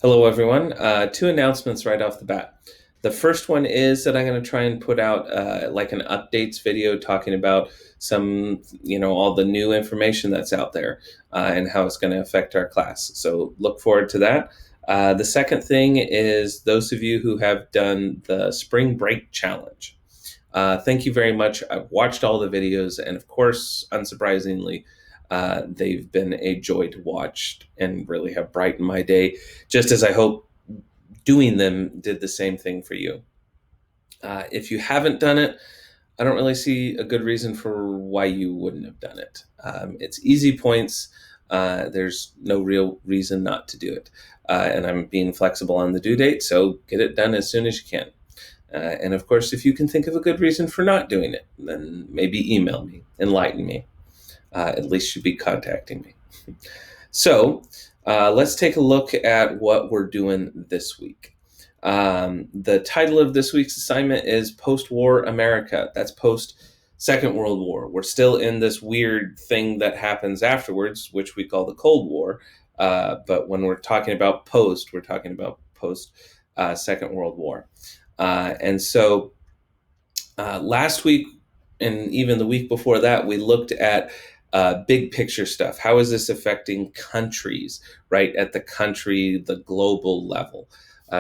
Hello, everyone. Two announcements right off the bat. The first one is that I'm going to try and put out like an updates video talking about all the new information that's out there and how it's going to affect our class. So look forward to that. The second thing is those of you who have done the spring break challenge. Thank you very much. I've watched all the videos, and of course, unsurprisingly, they've been a joy to watch and really have brightened my day, just as I hope doing them did the same thing for you. If you haven't done it, I don't really see a good reason for why you wouldn't have done it. It's easy points. There's no real reason not to do it. And I'm being flexible on the due date, so get it done as soon as you can. And of course, if you can think of a good reason for not doing it, then maybe email me, enlighten me. At least you'd be contacting me. So let's take a look at what we're doing this week. The title of this week's assignment is Post-War America. That's post Second World War. We're still in this weird thing that happens afterwards, which we call the Cold War. But when we're talking about post, we're talking about post Second World War. And so last week and even the week before that, we looked at big picture stuff. How is this affecting countries, right? At the country, the global level,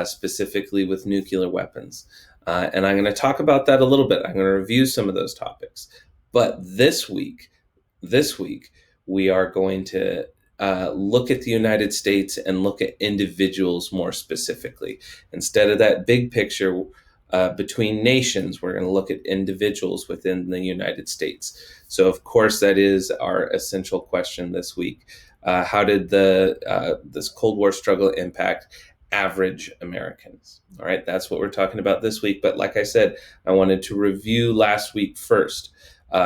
specifically with nuclear weapons. And I'm going to talk about that a little bit. I'm going to review some of those topics. But this week, we are going to look at the United States and look at individuals more specifically. Instead of that big picture between nations, we're going to look at individuals within the United States. So, of course, that is our essential question this week. How did this Cold War struggle impact average Americans? All right, that's what we're talking about this week. But like I said, I wanted to review last week first.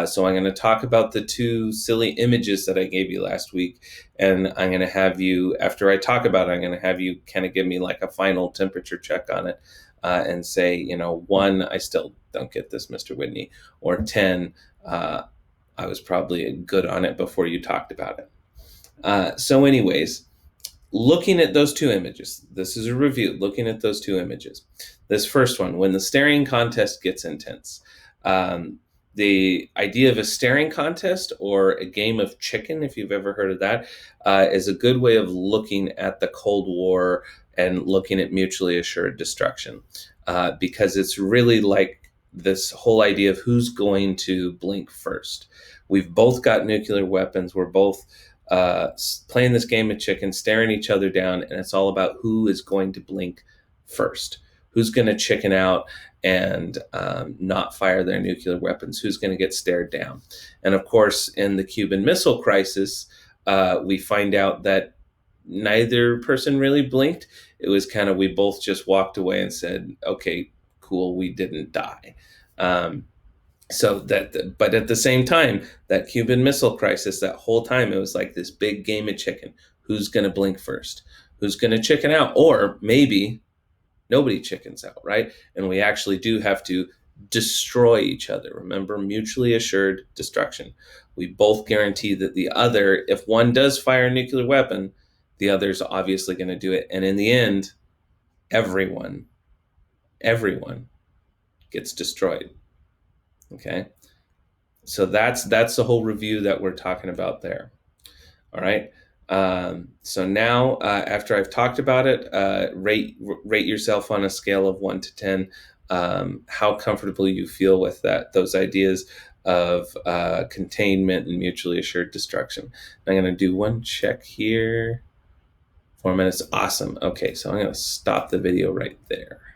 So I'm going to talk about the two silly images that I gave you last week, and I'm going to have you, after I talk about it, I'm going to have you kind of give me like a final temperature check on it and say, 1, I still don't get this, Mr. Whitney, or 10, I was probably good on it before you talked about it. So anyways, looking at those two images, this is a review, looking at those two images. This first one, when the staring contest gets intense. The idea of a staring contest or a game of chicken, if you've ever heard of that, is a good way of looking at the Cold War and looking at mutually assured destruction, because it's really like this whole idea of who's going to blink first. We've both got nuclear weapons. We're both playing this game of chicken, staring each other down, and it's all about who is going to blink first. Who's going to chicken out and not fire their nuclear weapons? Who's going to get stared down? And of course, in the Cuban Missile Crisis, we find out that neither person really blinked. It was kind of, we both just walked away and said, okay, cool, we didn't die. But at the same time, that Cuban Missile Crisis, that whole time, it was like this big game of chicken. Who's going to blink first? Who's going to chicken out? Or maybe nobody chickens out, right? And we actually do have to destroy each other. Remember, mutually assured destruction. We both guarantee that the other, if one does fire a nuclear weapon, the other's obviously going to do it. And in the end, everyone gets destroyed. Okay? So that's the whole review that we're talking about there. All right? So now, after I've talked about it, rate yourself on a scale of 1 to 10, how comfortable you feel with those ideas of containment and mutually assured destruction. I'm going to do one check here. 4 minutes. Awesome. Okay, so I'm going to stop the video right there.